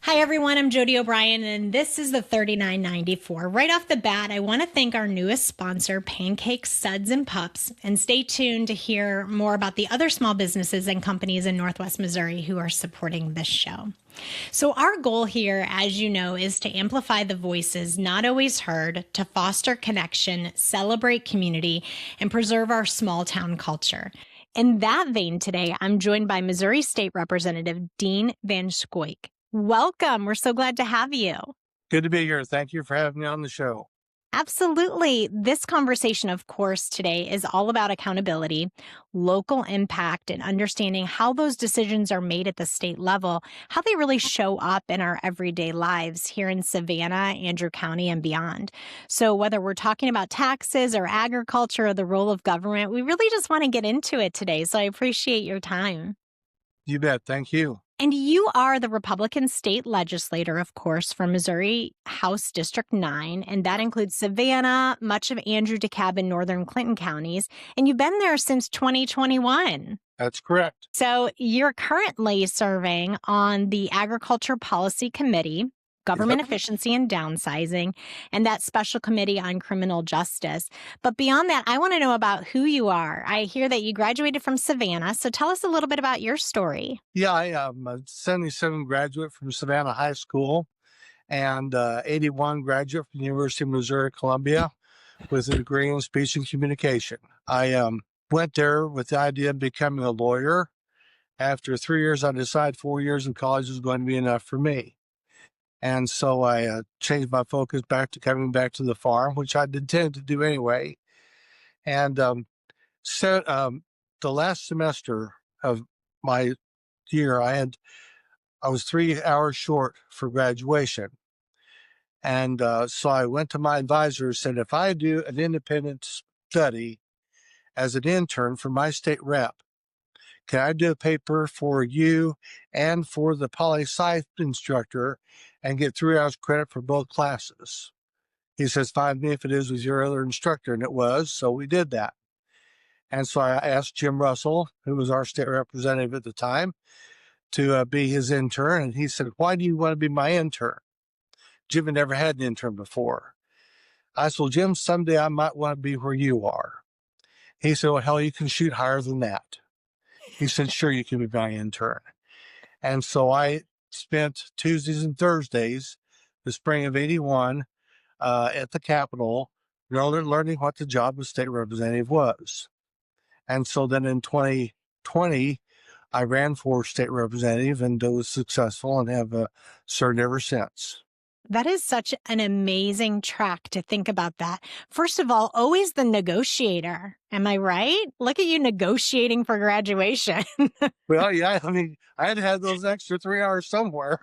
Hi everyone, I'm Jodie O'Brien and this is the $39.94. Right off the bat, I want to thank our newest sponsor, Pancakes, Suds, and Pups, and stay tuned to hear more about the other small businesses and companies in Northwest Missouri who are supporting this show. So our goal here, as you know, is to amplify the voices not always heard, to foster connection, celebrate community, and preserve our small town culture. In that vein today, I'm joined by Missouri State Representative Dean VanSchoiack. Welcome. We're so glad to have you. Good to be here. Thank you for having me on the show. Absolutely. This conversation, of course, today is all about accountability, local impact, and understanding how those decisions are made at the state level, how they really show up in our everyday lives here in Savannah, Andrew County, and beyond. So whether we're talking about taxes or agriculture or the role of government, we really just want to get into it today. So I appreciate your time. You bet. Thank you. And you are the Republican state legislator, of course, for Missouri House District 9, and that includes Savannah, much of Andrew, DeKalb, and northern Clinton counties, and you've been there since 2021. That's correct. So you're currently serving on the Agriculture Policy Committee, Government Efficiency and Downsizing, and that special committee on criminal justice. But beyond that, I want to know about who you are. I hear that you graduated from Savannah, so tell us a little bit about your story. Yeah, I am a 77 graduate from Savannah High School and 81 graduate from the University of Missouri Columbia with a degree in speech and communication. I went there with the idea of becoming a lawyer. After 3 years, I decided 4 years in college was going to be enough for me. And so I changed my focus back to coming back to the farm, which I intended to do anyway. And the last semester of my year, I was 3 hours short for graduation. And so I went to my advisor and said, if I do an independent study as an intern for my state rep, can I do a paper for you and for the poli-sci instructor and get 3 hours credit for both classes? He says, fine me if it is with your other instructor. And it was, so we did that. And so I asked Jim Russell, who was our state representative at the time, to be his intern. And he said, why do you want to be my intern? Jim had never had an intern before. I said, well, Jim, someday I might want to be where you are. He said, well, hell, you can shoot higher than that. He said, sure, you can be my intern. And so I spent Tuesdays and Thursdays, the spring of 81, at the Capitol, learning what the job of state representative was. And so then in 2020, I ran for state representative and was successful and have served ever since. That is such an amazing track to think about that. First of all, always the negotiator. Am I right? Look at you negotiating for graduation. Well, yeah, I mean, I had to have those extra 3 hours somewhere.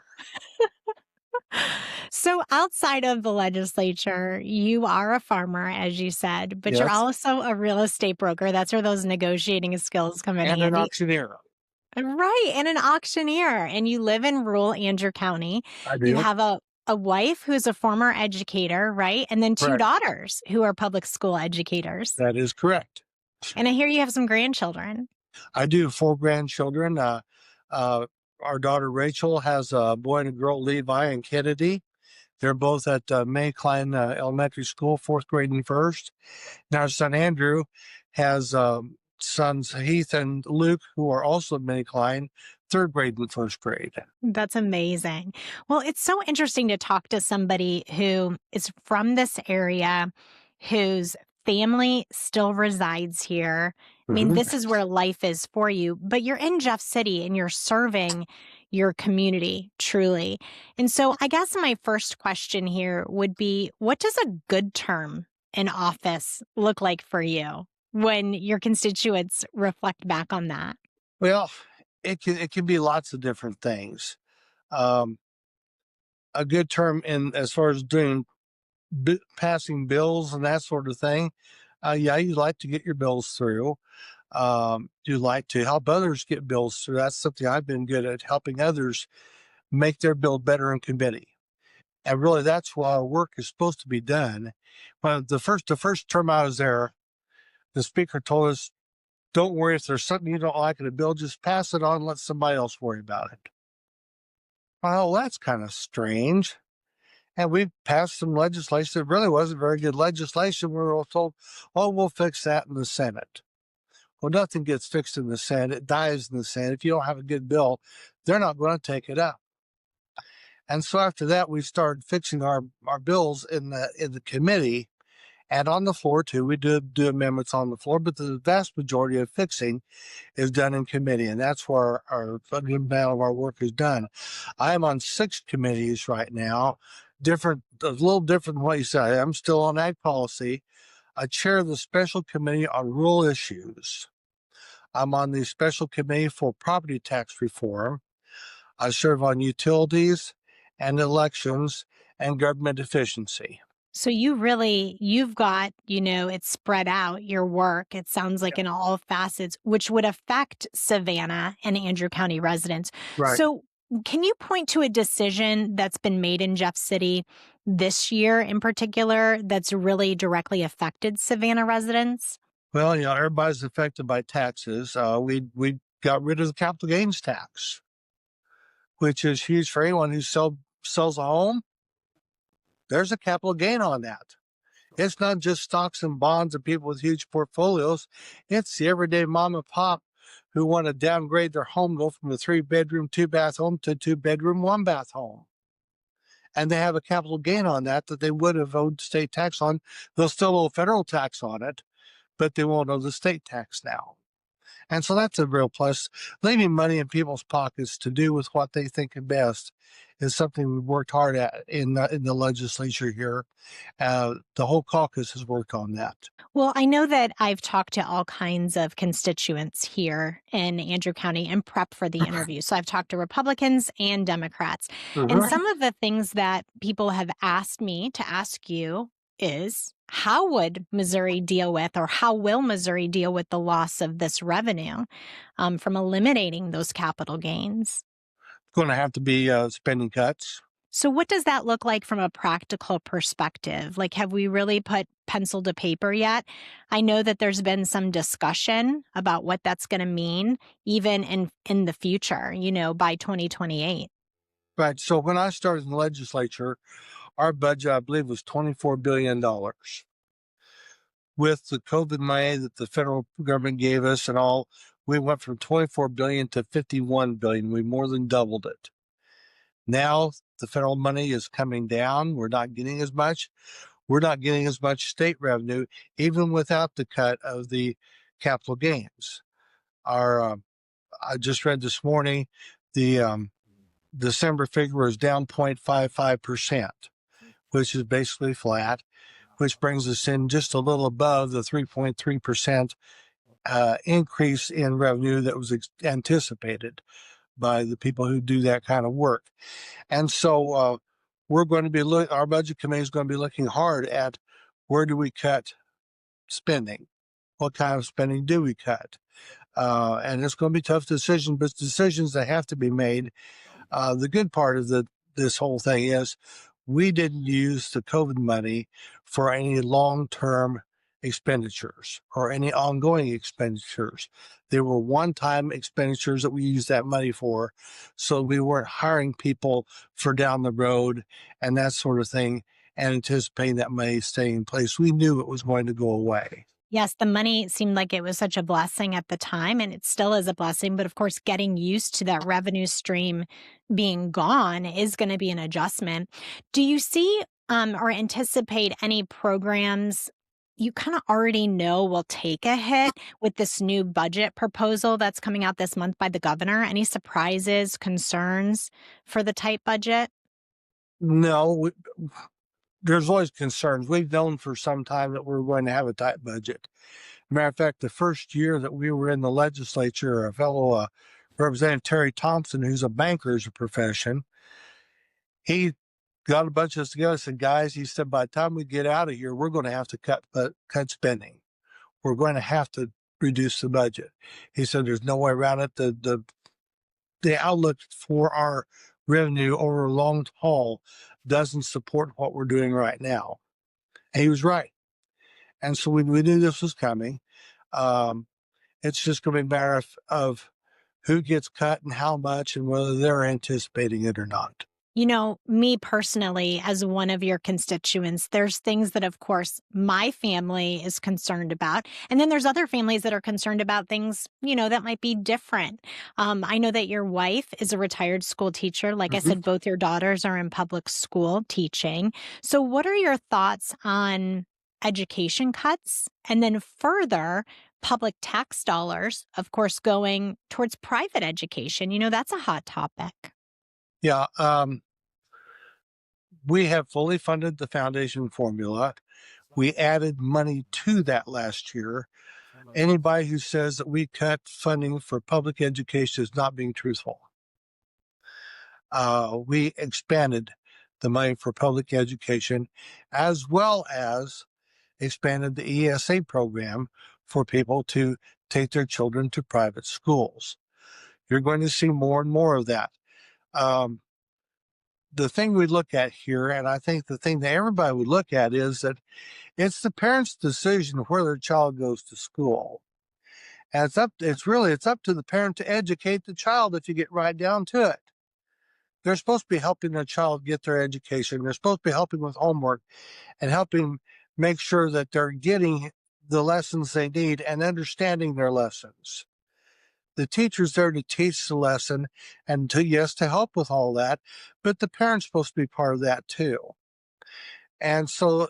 So outside of the legislature, you are a farmer, as you said, but you're also a real estate broker. That's where those negotiating skills come in. And an auctioneer. Right, and an auctioneer. And you live in rural Andrew County. I do. You have a wife who's a former educator, right? And then two daughters who are public school educators. That is correct. And I hear you have some grandchildren. I do, 4 grandchildren. Our daughter Rachel has a boy and a girl, Levi and Kennedy. They're both at May Klein Elementary School, 4th grade and 1st. Now our son Andrew has sons Heath and Luke, who are also at May Klein, 3rd grade and 1st grade. That's amazing. Well, it's so interesting to talk to somebody who is from this area, whose family still resides here. I mean, this is where life is for you, but you're in Jeff City and you're serving your community, truly. And so I guess my first question here would be, what does a good term in office look like for you when your constituents reflect back on that? Well, it can be lots of different things. A good term as far as doing passing bills and that sort of thing. Yeah, you like to get your bills through. You like to help others get bills through. That's something I've been good at, helping others make their bill better in committee. And really, that's why our work is supposed to be done. When the first term I was there, the speaker told us don't worry if there's something you don't like in a bill, just pass it on and let somebody else worry about it. Well, that's kind of strange. And we passed some legislation that really wasn't very good legislation. We were all told, oh, we'll fix that in the Senate. Well, nothing gets fixed in the Senate. It dies in the Senate. If you don't have a good bill, they're not going to take it up. And so after that, we started fixing our bills in the committee and on the floor too. We do amendments on the floor, but the vast majority of fixing is done in committee, and that's where our good amount of our work is done. I am on 6 committees right now, a little different than what you said. I'm still on ag policy. I chair the special committee on rural issues. I'm on the special committee for property tax reform. I serve on utilities and elections and government efficiency. So you've got, it's spread out, your work, it sounds like in all facets, which would affect Savannah and Andrew County residents. Right. So can you point to a decision that's been made in Jeff City this year in particular that's really directly affected Savannah residents? Well, everybody's affected by taxes. We got rid of the capital gains tax, which is huge for anyone who sells a home. There's a capital gain on that. It's not just stocks and bonds and people with huge portfolios. It's the everyday mom and pop who want to downgrade their home, go from a 3-bedroom, 2-bath home to a 2-bedroom, 1-bath home. And they have a capital gain on that they would have owed state tax on. They'll still owe federal tax on it, but they won't owe the state tax now. And so that's a real plus. Leaving money in people's pockets to do with what they think is best is something we've worked hard at in the legislature here. The whole caucus has worked on that. Well, I know that I've talked to all kinds of constituents here in Andrew County in prep for the interview. So I've talked to Republicans and Democrats. And some of the things that people have asked me to ask you is, how would Missouri deal with, or how will Missouri deal with the loss of this revenue from eliminating those capital gains? Going to have to be spending cuts. So what does that look like from a practical perspective? Like, have we really put pencil to paper yet? I know that there's been some discussion about what that's going to mean, even in the future, by 2028. Right. So when I started in the legislature, our budget, I believe, was $24 billion. With the COVID money that the federal government gave us and all, we went from $24 billion to $51 billion. We more than doubled it. Now the federal money is coming down. We're not getting as much. We're not getting as much state revenue, even without the cut of the capital gains. I just read this morning, the December figure is down 0.55%, which is basically flat, which brings us in just a little above the 3.3% increase in revenue that was anticipated by the people who do that kind of work. And so we're going to be our budget committee is going to be looking hard at where do we cut spending? What kind of spending do we cut? And it's going to be tough decisions, but decisions that have to be made. The good part of this whole thing is we didn't use the COVID money for any long-term expenditures or any ongoing expenditures. They were one-time expenditures that we used that money for. So we weren't hiring people for down the road and that sort of thing and anticipating that money staying in place. We knew it was going to go away. Yes, the money seemed like it was such a blessing at the time, and it still is a blessing. But of course, getting used to that revenue stream being gone is going to be an adjustment. Do you see or anticipate any programs you kind of already know will take a hit with this new budget proposal that's coming out this month by the governor? Any surprises, concerns for the tight budget? No, there's always concerns. We've known for some time that we're going to have a tight budget. Matter of fact, the first year that we were in the legislature, a fellow Representative Terry Thompson, who's a banker as a profession, he got a bunch of us together and said, guys, he said, by the time we get out of here, we're going to have to cut spending. We're going to have to reduce the budget. He said, there's no way around it. The outlook for our revenue over a long haul doesn't support what we're doing right now. And he was right. And so we knew this was coming. It's just going to be a matter of who gets cut and how much and whether they're anticipating it or not. You know, me personally, as one of your constituents, there's things that, of course, my family is concerned about. And then there's other families that are concerned about things, that might be different. I know that your wife is a retired school teacher. Like I said, both your daughters are in public school teaching. So what are your thoughts on education cuts? And then further, public tax dollars, of course, going towards private education. That's a hot topic. Yeah. We have fully funded the foundation formula. We added money to that last year. Anybody who says that we cut funding for public education is not being truthful. We expanded the money for public education, as well as expanded the ESA program for people to take their children to private schools. You're going to see more and more of that. The thing we look at here, and I think the thing that everybody would look at, is that it's the parent's decision where their child goes to school. And it's up to the parent to educate the child if you get right down to it. They're supposed to be helping their child get their education. They're supposed to be helping with homework and helping make sure that they're getting the lessons they need and understanding their lessons. The teacher's there to teach the lesson and to help with all that, but the parent's supposed to be part of that too. And so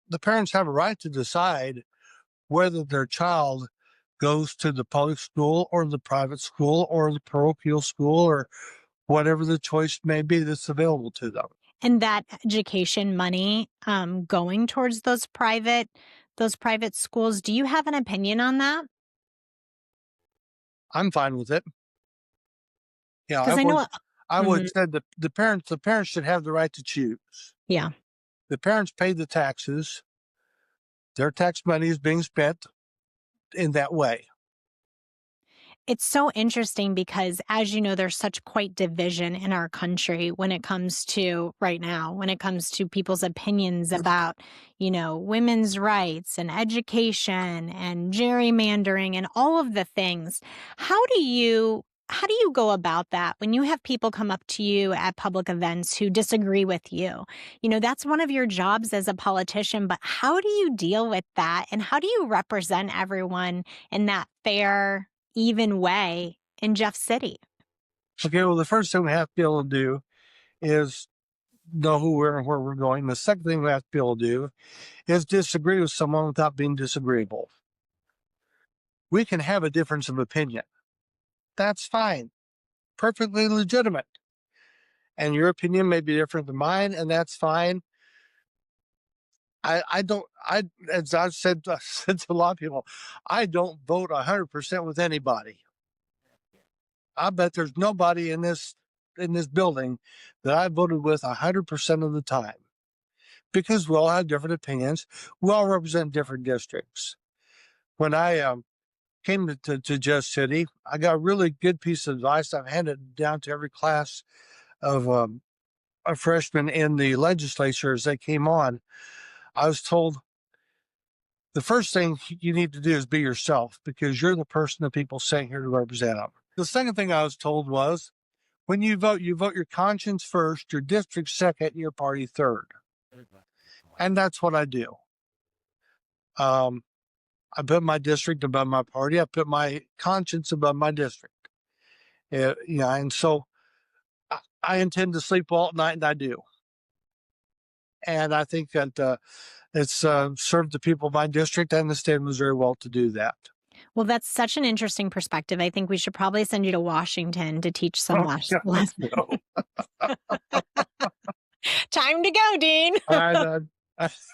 the parents have a right to decide whether their child goes to the public school or the private school or the parochial school or whatever the choice may be that's available to them. And that education money going towards those private schools, do you have an opinion on that? I'm fine with it. Yeah, I would say that the parents should have the right to choose. Yeah. The parents pay the taxes. Their tax money is being spent in that way. It's so interesting because, as you know, there's such quite division in our country when it comes to right now, when it comes to people's opinions about, women's rights and education and gerrymandering and all of the things. How do you go about that when you have people come up to you at public events who disagree with you? That's one of your jobs as a politician, but how do you deal with that? And how do you represent everyone in that fair, even way in Jeff City? Okay, well, the first thing we have to be able to do is know who we're and where we're going. The second thing we have to be able to do is disagree with someone without being disagreeable. We can have a difference of opinion. That's fine. Perfectly legitimate. And your opinion may be different than mine, and that's fine. As I've said to a lot of people, I don't vote 100% with anybody. I bet there's nobody in this building that I voted with 100% of the time, because we all have different opinions. We all represent different districts. When I came to Jeff City, I got a really good piece of advice. I've handed down to every class of freshmen in the legislature as they came on. I was told the first thing you need to do is be yourself, because you're the person that people sent here to represent them. The second thing I was told was, when you vote your conscience first, your district second, and your party third. And that's what I do. I put my district above my party. I put my conscience above my district. And so I intend to sleep well at night, and I do. And I think that it's served the people of my district and the state of Missouri well to do that. Well, that's such an interesting perspective. I think we should probably send you to Washington to teach some lessons. Time to go, Dean. I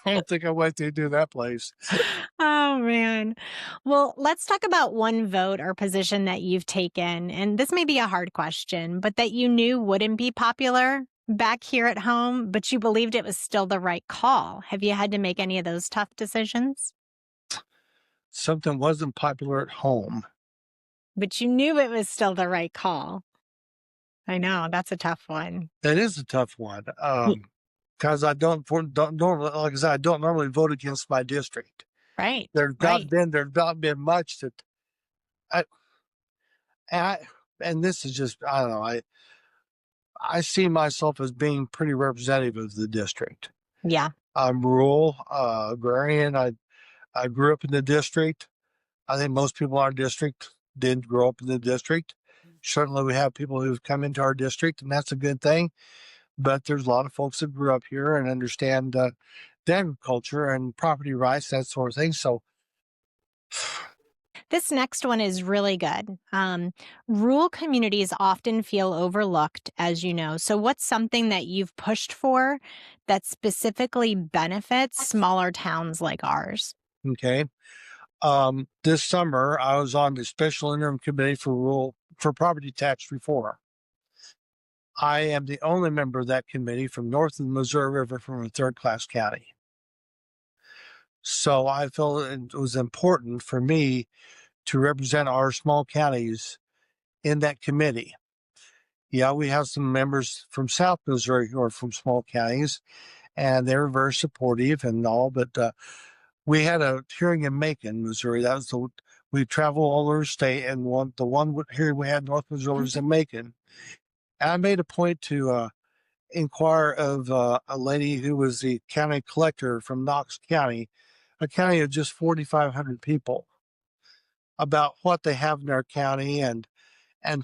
don't think I went to do that place. Oh, man. Well, let's talk about one vote or position that you've taken. And this may be a hard question, but that you knew wouldn't be popular back here at home, but you believed it was still the right call. Have you had to make any of those tough decisions? Something wasn't popular at home, but you knew it was still the right call. I know, that's a tough one. It is a tough one, because I don't normally, like I said, I don't normally vote against my district. Right. There's not been much that I and this is just, I don't know, I see myself as being pretty representative of the district. Yeah. I'm rural, agrarian. I grew up in the district. I think most people in our district did grow up in the district. Certainly, we have people who've come into our district, and that's a good thing. But there's a lot of folks that grew up here and understand the agriculture and property rights, that sort of thing. So, This next one is really good. Rural communities often feel overlooked, as you know. So, what's something that you've pushed for that specifically benefits smaller towns like ours? okay. This summer, I was on the Special Interim Committee for Property Tax Reform. I am the only member of that committee from north of the Missouri River from a third-class county. So I felt it was important for me to represent our small counties in that committee. Yeah, we have some members from South Missouri who are from small counties, and they were very supportive and all. But we had a hearing in Macon, Missouri. We travel all over the state, and the one hearing we had in North Missouri was in Macon. And I made a point to inquire of a lady who was the county collector from Knox County, a county of just 4,500 people, about what they have in their county and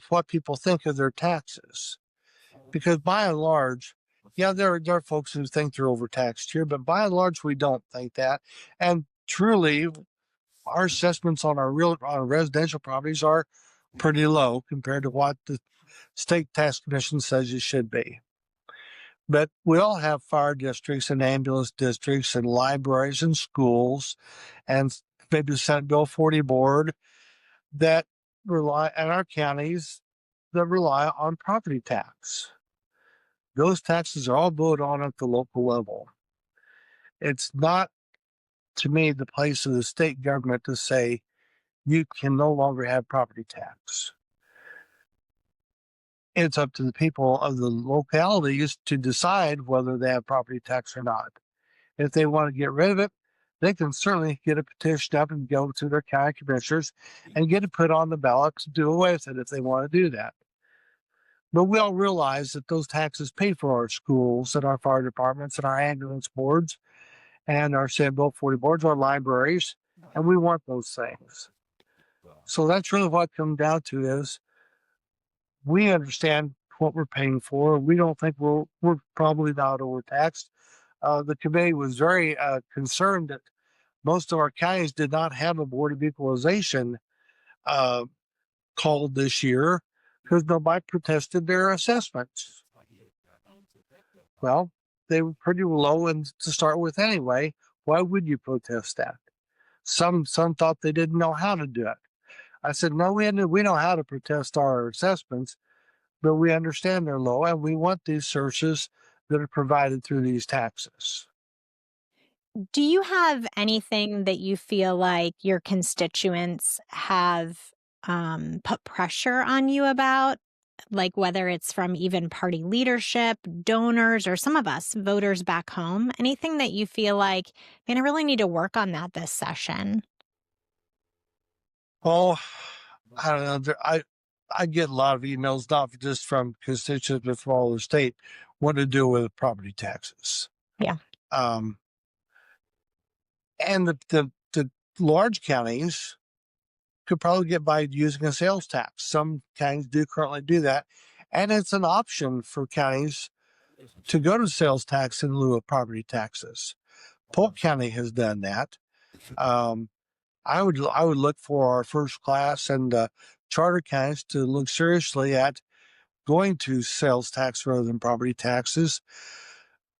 what people think of their taxes. Because by and large, yeah, there are folks who think they're overtaxed here, but by and large, we don't think that. And truly, our assessments on our residential properties are pretty low compared to what the state tax commission says it should be. But we all have fire districts and ambulance districts and libraries and schools and maybe the Senate Bill 40 board that rely on our counties that rely on property tax. Those taxes are all voted on at the local level. It's not, to me, the place of the state government to say you can no longer have property tax. It's up to the people of the localities to decide whether they have property tax or not. If they want to get rid of it, they can certainly get a petition up and go to their county commissioners and get it put on the ballot to do away with it if they want to do that. But we all realize that those taxes pay for our schools and our fire departments and our ambulance boards and our Senate Bill 40 boards, our libraries, and we want those things. So that's really what it comes down to is we understand what we're paying for. We don't think we're probably not overtaxed. The committee was very concerned that most of our counties did not have a board of equalization called this year because nobody protested their assessments. Well, they were pretty low to start with anyway. Why would you protest that? Some thought they didn't know how to do it. I said, no, we know how to protest our assessments, but we understand they're low and we want these services that are provided through these taxes. Do you have anything that you feel like your constituents have put pressure on you about? Like whether it's from even party leadership, donors, or some of us voters back home? Anything that you feel like, man, I really need to work on that this session? Oh, I don't know. I get a lot of emails, not just from constituents, but from all over the state, what to do with property taxes. Yeah. And the large counties could probably get by using a sales tax. Some counties do currently do that. And it's an option for counties to go to sales tax in lieu of property taxes. Polk County has done that. I would look for our first class and charter counties to look seriously at going to sales tax rather than property taxes.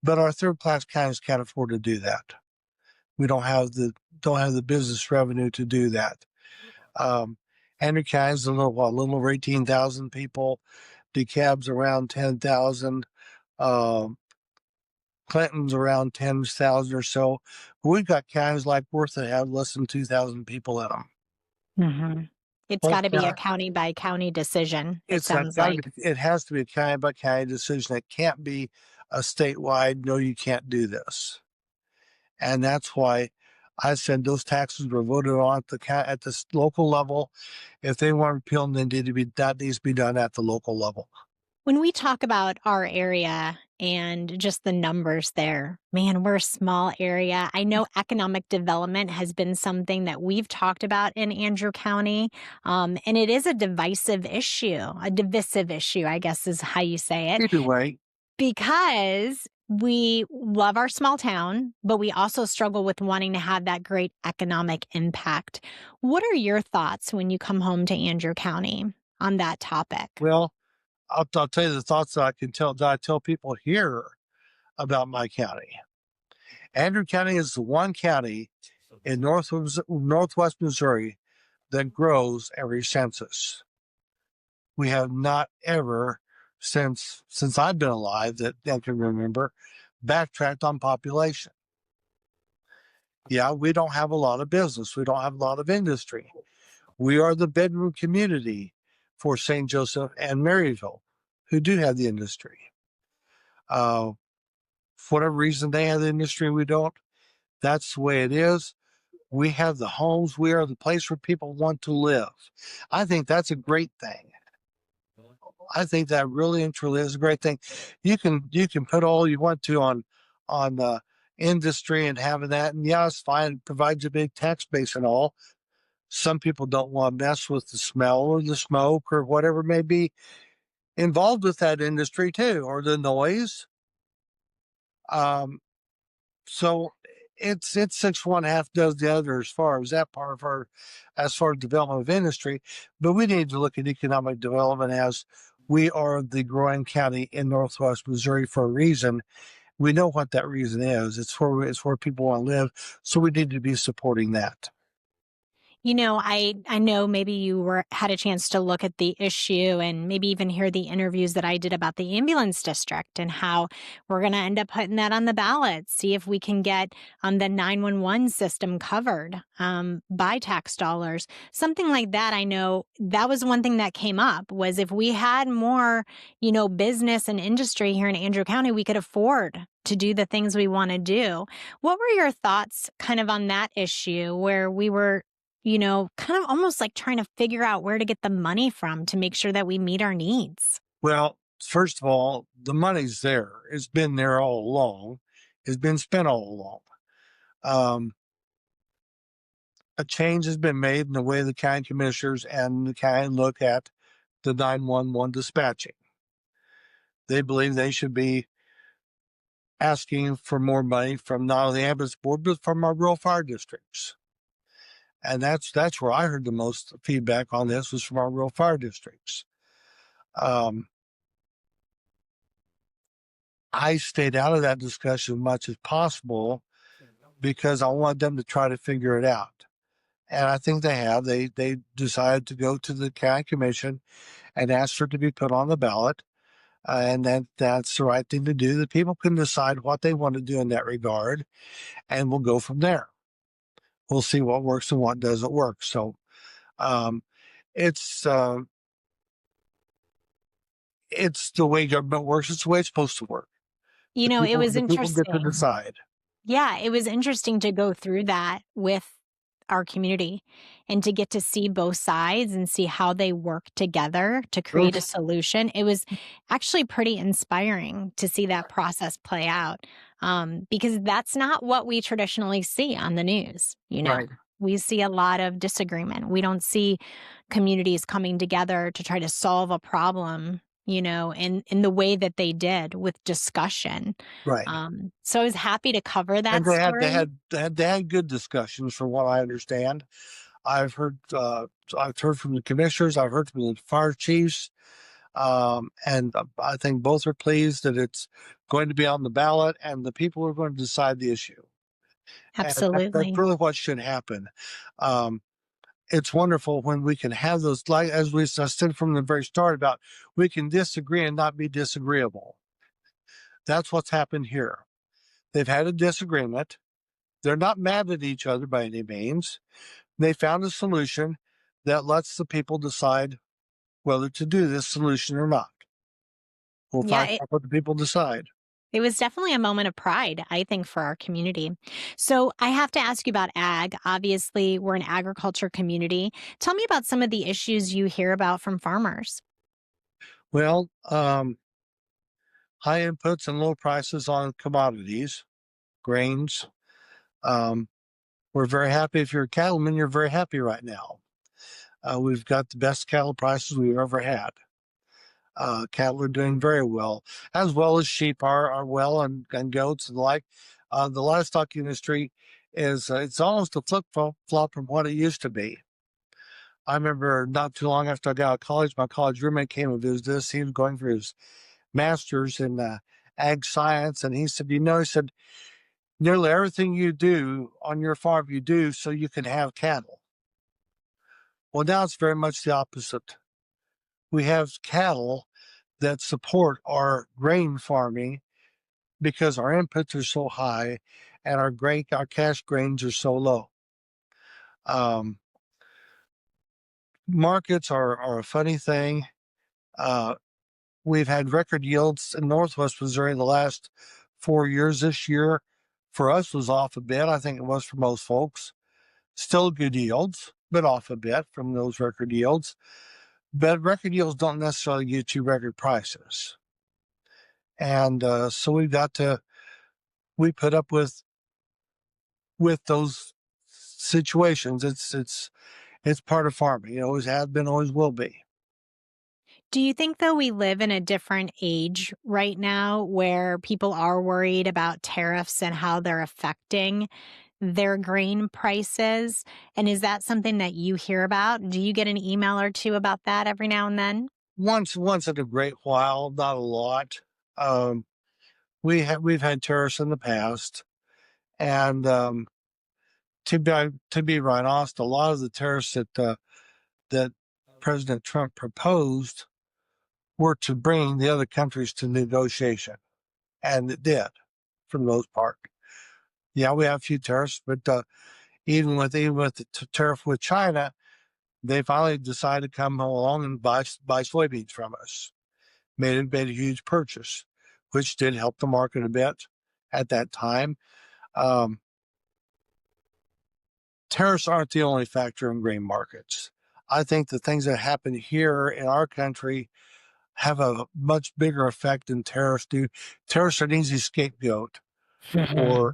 But our third class counties can't afford to do that. We don't have the business revenue to do that. Henry County's a little over 18,000 people. DeKalb's around 10,000. Clinton's around 10,000 or so. We've got counties like Worth that have less than 2,000 people in them. Mm-hmm. It's got to be a county by county decision. It sounds like it has to be a county by county decision. It can't be a statewide. No, you can't do this. And that's why I said those taxes were voted on at the local level. If they want repealed, then that needs to be done at the local level. When we talk about our area and just the numbers there, man, we're a small area. I know economic development has been something that we've talked about in Andrew County, and it is a divisive issue, I guess is how you say it, Either way, because we love our small town, but we also struggle with wanting to have that great economic impact. What are your thoughts when you come home to Andrew County on that topic? well, I'll tell you the thoughts that I tell people here about my county. Andrew County is the one county in northwest Missouri that grows every census. We have not ever, since I've been alive, that I can remember, backtracked on population. Yeah, we don't have a lot of business. We don't have a lot of industry. We are the bedroom community for St. Joseph and Maryville, who do have the industry. For whatever reason they have the industry, we don't. That's the way it is. We have the homes. We are the place where people want to live. I think that's a great thing. I think that really and truly is a great thing. You can put all you want to on industry and having that, and yeah, it's fine. It provides a big tax base and all. Some people don't want to mess with the smell or the smoke or whatever may be involved with that industry too, or the noise. So it's six one half does the other as far as that part of our as far as development of industry. But we need to look at economic development as we are the growing county in northwest Missouri for a reason. We know what that reason is. It's where people want to live. So we need to be supporting that. You know, I know maybe you had a chance to look at the issue and maybe even hear the interviews that I did about the ambulance district and how we're going to end up putting that on the ballot, see if we can get the 911 system covered by tax dollars. Something like that. I know that was one thing that came up was if we had more, business and industry here in Andrew County, we could afford to do the things we want to do. What were your thoughts kind of on that issue where we were kind of almost like trying to figure out where to get the money from to make sure that we meet our needs? Well, first of all, the money's there. It's been there all along. It's been spent all along. A change has been made in the way the county commissioners and the county look at the 911 dispatching. They believe they should be asking for more money from not only the ambulance board, but from our rural fire districts. And that's where I heard the most feedback on this was from our rural fire districts. I stayed out of that discussion as much as possible because I wanted them to try to figure it out. And I think they have. They decided to go to the county commission and ask for it to be put on the ballot. And that's the right thing to do. The people can decide what they want to do in that regard, and we'll go from there. We'll see what works and what doesn't work. So it's the way government works. It's the way it's supposed to work. It was the people interesting. get to decide. Yeah, it was interesting to go through that with our community and to get to see both sides and see how they work together to create a solution. It was actually pretty inspiring to see that process play out because that's not what we traditionally see on the news. Right. We see a lot of disagreement. We don't see communities coming together to try to solve a problem in the way that they did with discussion. Right. So I was happy to cover that And story. they had good discussions from what I understand. I've heard from the commissioners, I've heard from the fire chiefs, and I think both are pleased that it's going to be on the ballot and the people are going to decide the issue. Absolutely. And that's really what should happen. It's wonderful when we can have those, like as I said from the very start about we can disagree and not be disagreeable. That's what's happened here. They've had a disagreement. They're not mad at each other by any means. They found a solution that lets the people decide whether to do this solution or not. We'll find out what the people decide. It was definitely a moment of pride, I think, for our community. So I have to ask you about ag. Obviously, we're an agriculture community. Tell me about some of the issues you hear about from farmers. Well, high inputs and low prices on commodities, grains. Um, we're very happy. If you're a cattleman, you're very happy right now. We've got the best cattle prices we've ever had. Cattle are doing very well as sheep are well, and goats and the like. The livestock industry is it's almost a flip flop from what it used to be. I remember not too long after I got out of college, my college roommate came and visited us. He was going for his master's in ag science, and he said, he said, nearly everything you do on your farm, you do so you can have cattle. Well, now it's very much the opposite. We have cattle that support our grain farming because our inputs are so high and our cash grains are so low. Um, Markets are a funny thing. Uh, we've had record yields in Northwest Missouri the last 4 years. This year for us was off a bit. I think it was for most folks. Still good yields, but off a bit from those record yields. But record yields don't necessarily get you record prices. And so we put up with those situations. It's part of farming. It always has been, always will be. Do you think, though, we live in a different age right now where people are worried about tariffs and how they're affecting their grain prices? And is that something that you hear about? Do you get an email or two about that every now and then? Once in a great while, not a lot. Um, we've had tariffs in the past, and to be right honest, a lot of the tariffs that President Trump proposed were to bring the other countries to negotiation, and it did, for the most part. Yeah, we have a few tariffs, but even with the tariff with China, they finally decided to come along and buy soybeans from us. Made a huge purchase, which did help the market a bit at that time. Um, Tariffs aren't the only factor in grain markets. I think the things that happen here in our country have a much bigger effect than tariffs do. Tariffs are an easy scapegoat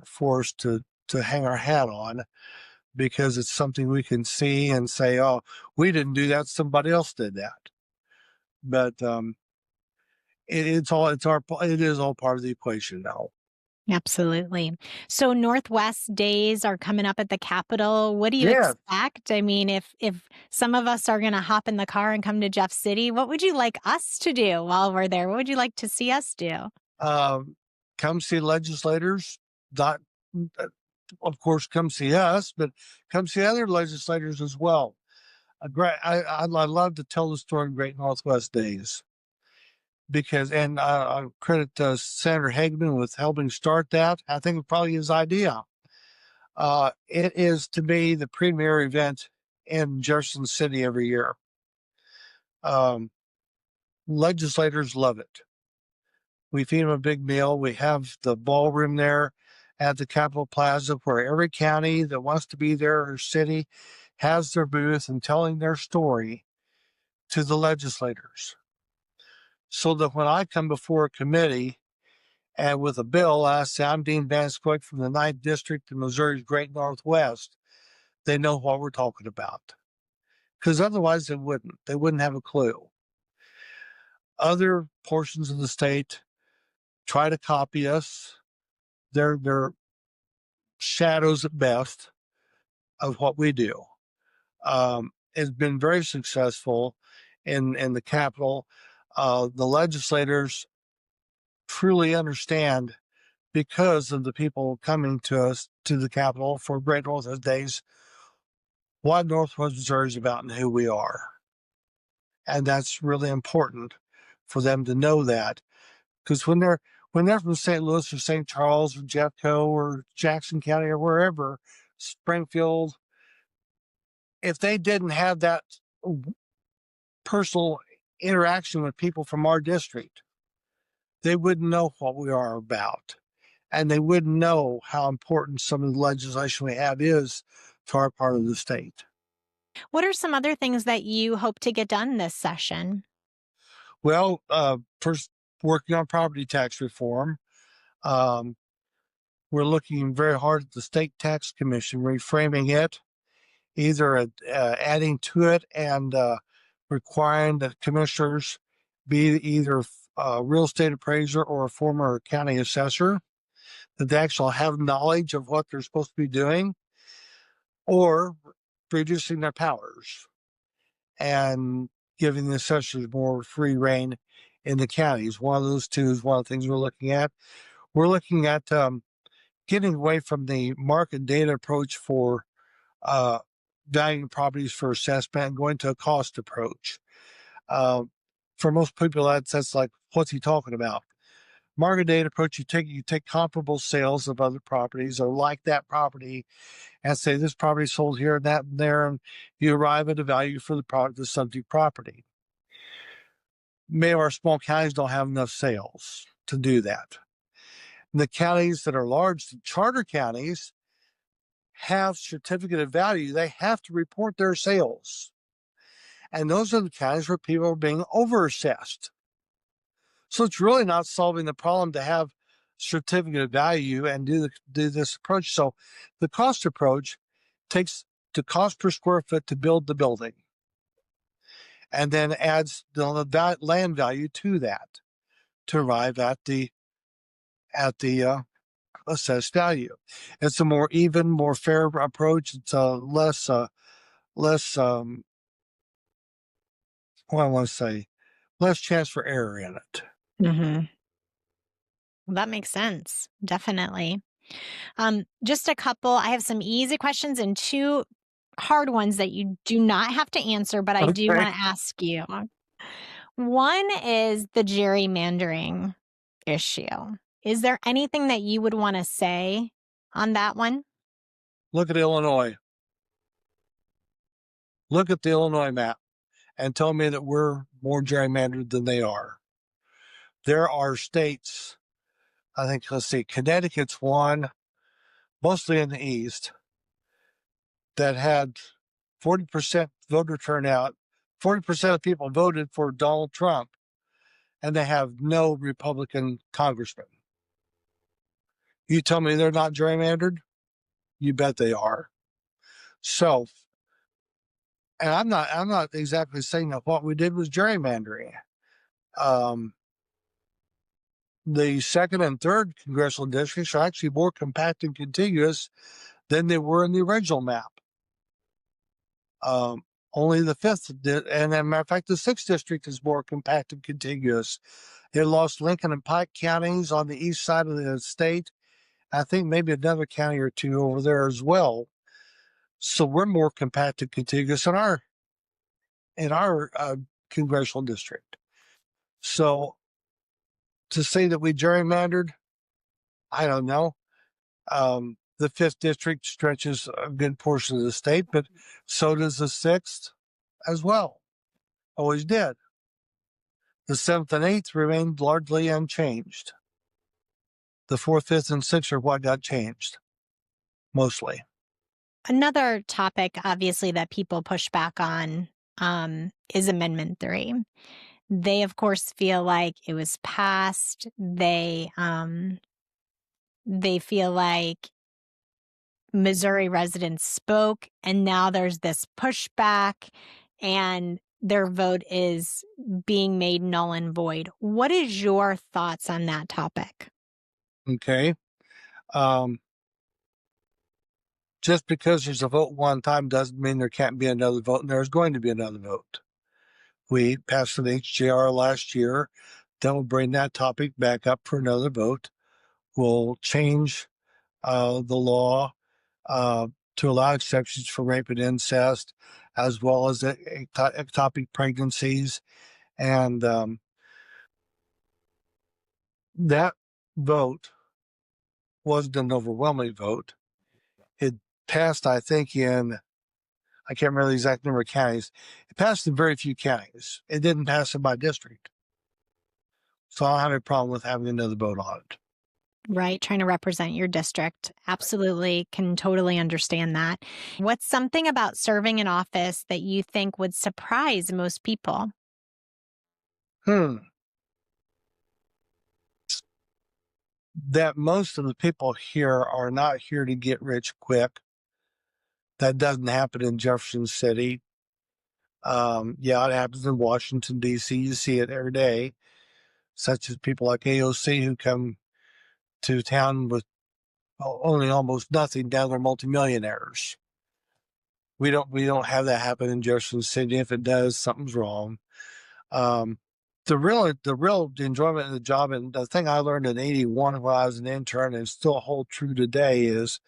for us to hang our hat on because it's something we can see and say, "Oh, we didn't do that; somebody else did that." But it is all part of the equation now. Absolutely. So Northwest days are coming up at the Capitol. What do you Yeah. expect? I mean, if some of us are going to hop in the car and come to Jeff City, what would you like us to do while we're there? What would you like to see us do? Um, Come see legislators. Not, of course, come see us, but come see other legislators as well. I love to tell the story of Great Northwest Days because, and I credit Senator Hagman with helping start that. I think it was probably his idea. It is to me the premier event in Jefferson City every year. Um, Legislators love it. We feed them a big meal. We have the ballroom there at the Capitol Plaza where every county that wants to be there or city has their booth and telling their story to the legislators. So that when I come before a committee and with a bill, I say, I'm Dean VanSchoiack from the 9th District in Missouri's Great Northwest, they know what we're talking about. Because otherwise they wouldn't. They wouldn't have a clue. Other portions of the state try to copy us. They're shadows at best of what we do. It's been very successful in the Capitol. The legislators truly understand because of the people coming to us to the Capitol for Great Northwest Days what Northwest Missouri is about and who we are. And that's really important for them to know that because when they're from St. Louis or St. Charles or Jeffco or Jackson County or wherever, Springfield, if they didn't have that personal interaction with people from our district, they wouldn't know what we are about. And they wouldn't know how important some of the legislation we have is to our part of the state. What are some other things that you hope to get done this session? Well, first, working on property tax reform. Um, we're looking very hard at the state tax commission, reframing it, either adding to it and requiring that commissioners be either a real estate appraiser or a former county assessor, that they actually have knowledge of what they're supposed to be doing, or reducing their powers and giving the assessors more free reign in the counties. One of those two is one of the things we're looking at. We're looking at getting away from the market data approach for valuing properties for assessment and going to a cost approach. For most people, that's like, what's he talking about? Market data approach, you take comparable sales of other properties or like that property and say this property sold here and that and there, and you arrive at a value for the subject property. Many of our small counties don't have enough sales to do that. And the counties that are large, the charter counties, have certificate of value. They have to report their sales. And those are the counties where people are being overassessed. So it's really not solving the problem to have certificate of value and do this approach. So the cost approach takes the cost per square foot to build the building and then adds the land value to that to arrive at the assessed value. It's a more even, more fair approach. It's a less what I want to say, less chance for error in it. Mm-hmm. Well, that makes sense. Definitely. Just a couple. I have some easy questions and two hard ones that you do not have to answer, but I do Okay. want to ask you. One is the gerrymandering issue. Is there anything that you would want to say on that one? Look at Illinois. Look at the Illinois map and tell me that we're more gerrymandered than they are. There are states, I think, let's see, Connecticut's one, mostly in the East, that had 40% voter turnout. 40% of people voted for Donald Trump, and they have no Republican congressman. You tell me they're not gerrymandered? You bet they are. So, and I'm not exactly saying that what we did was gerrymandering. The second and third congressional districts are actually more compact and contiguous than they were in the original map. Only the fifth did, and as a matter of fact, the sixth district is more compact and contiguous. It lost Lincoln and Pike counties on the east side of the state. I think maybe another county or two over there as well. So we're more compact and contiguous in our congressional district. So to say that we gerrymandered, I don't know. The fifth district stretches a good portion of the state, but so does the sixth as well. Always did. The seventh and eighth remained largely unchanged. The fourth, fifth, and sixth are what got changed, mostly. Another topic, obviously, that people push back on is Amendment 3. They, of course, feel like it was passed. They feel like Missouri residents spoke, and now there's this pushback, and their vote is being made null and void. What is your thoughts on that topic? Okay. Just because there's a vote one time doesn't mean there can't be another vote, and there's going to be another vote. We passed an HJR last year that will bring that topic back up for another vote. We'll change the law to allow exceptions for rape and incest, as well as ectopic pregnancies. And that vote wasn't an overwhelming vote. It passed, I think, I can't remember the exact number of counties. It passed in very few counties. It didn't pass in my district. So I don't have a problem with having another vote on it. Right. Trying to represent your district. Absolutely. Can totally understand that. What's something about serving in office that you think would surprise most people? That most of the people here are not here to get rich quick. That doesn't happen in Jefferson City. Yeah, it happens in Washington, D.C. You see it every day, such as people like AOC who come to town with only almost nothing. Now they're multimillionaires. We don't have that happen in Jefferson City. If it does, something's wrong. The real enjoyment of the job, and the thing I learned in '81 when I was an intern and still hold true today is,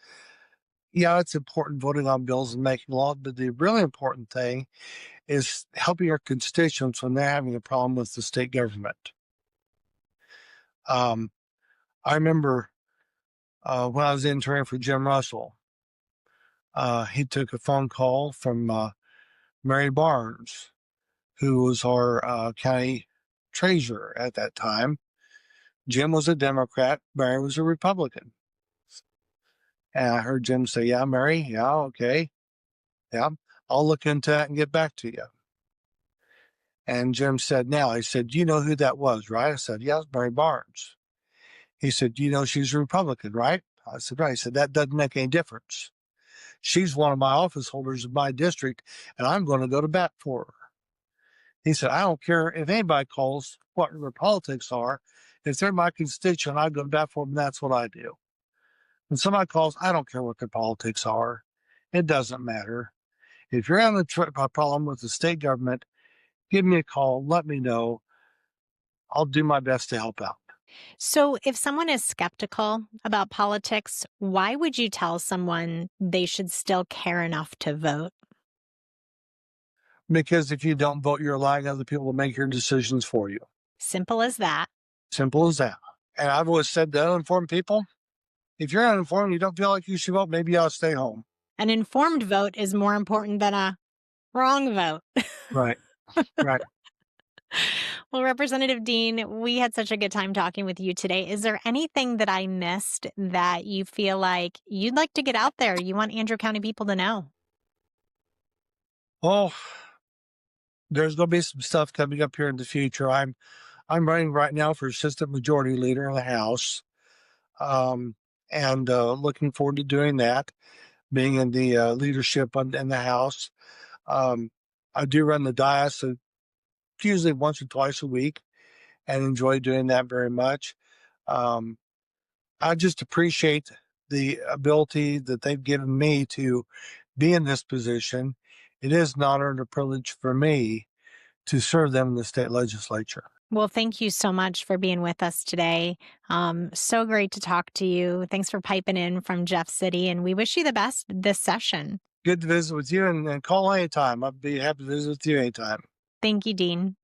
yeah, it's important voting on bills and making laws, but the really important thing is helping your constituents when they're having a problem with the state government. I remember when I was interning for Jim Russell, he took a phone call from Mary Barnes, who was our county treasurer at that time. Jim was a Democrat, Mary was a Republican. And I heard Jim say, "Yeah, Mary, yeah, okay. Yeah, I'll look into that and get back to you." And Jim said, he said, "Do you know who that was, right?" I said, "Yeah, it's Mary Barnes." He said, "Do you know she's a Republican, right?" I said, "Right." He said, "That doesn't make any difference. She's one of my office holders in my district, and I'm going to go to bat for her." He said, "I don't care if anybody calls what their politics are. If they're my constituent, I go to bat for them, and that's what I do. When somebody calls, I don't care what their politics are. It doesn't matter. If you're having a problem with the state government, give me a call. Let me know. I'll do my best to help out." So, if someone is skeptical about politics, why would you tell someone they should still care enough to vote? Because if you don't vote, you're allowing other people to make your decisions for you. Simple as that. Simple as that. And I've always said to uninformed people, if you're uninformed and you don't feel like you should vote, maybe you ought to stay home. An informed vote is more important than a wrong vote. Right. Right. Well, Representative Dean, we had such a good time talking with you today. Is there anything that I missed that you feel like you'd like to get out there? You want Andrew County people to know? Oh, there's going to be some stuff coming up here in the future. I'm running right now for assistant majority leader in the House, and looking forward to doing that, being in the leadership in the House. I do run the dais usually once or twice a week and enjoy doing that very much. I just appreciate the ability that they've given me to be in this position. It is an honor and a privilege for me to serve them in the state legislature. Well, thank you so much for being with us today. So great to talk to you. Thanks for piping in from Jeff City, and we wish you the best this session. Good to visit with you, and call anytime. I'd be happy to visit with you anytime. Thank you, Dean.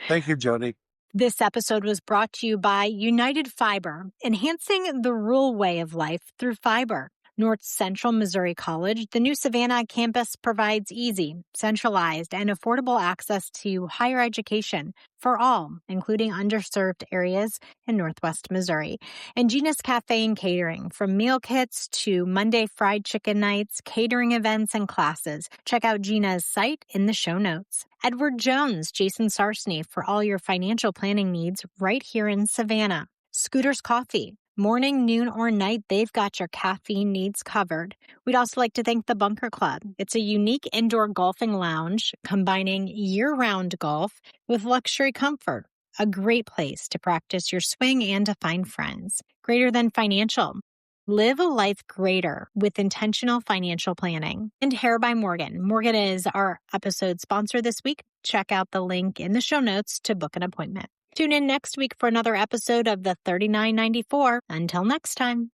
Thank you, Jodie. This episode was brought to you by United Fiber, enhancing the rural way of life through fiber. North Central Missouri College, the new Savannah campus provides easy, centralized, and affordable access to higher education for all, including underserved areas in Northwest Missouri. And Gina's Cafe and Catering, from meal kits to Monday fried chicken nights, catering events, and classes. Check out Gina's site in the show notes. Edward Jones, Jason Sarsney, for all your financial planning needs right here in Savannah. Scooter's Coffee. Morning, noon, or night, they've got your caffeine needs covered. We'd also like to thank the Bunker Club. It's a unique indoor golfing lounge combining year-round golf with luxury comfort. A great place to practice your swing and to find friends. Greater Than Financial. Live a life greater with intentional financial planning. And Hair by Morgan. Morgan is our episode sponsor this week. Check out the link in the show notes to book an appointment. Tune in next week for another episode of the 3994. Until next time.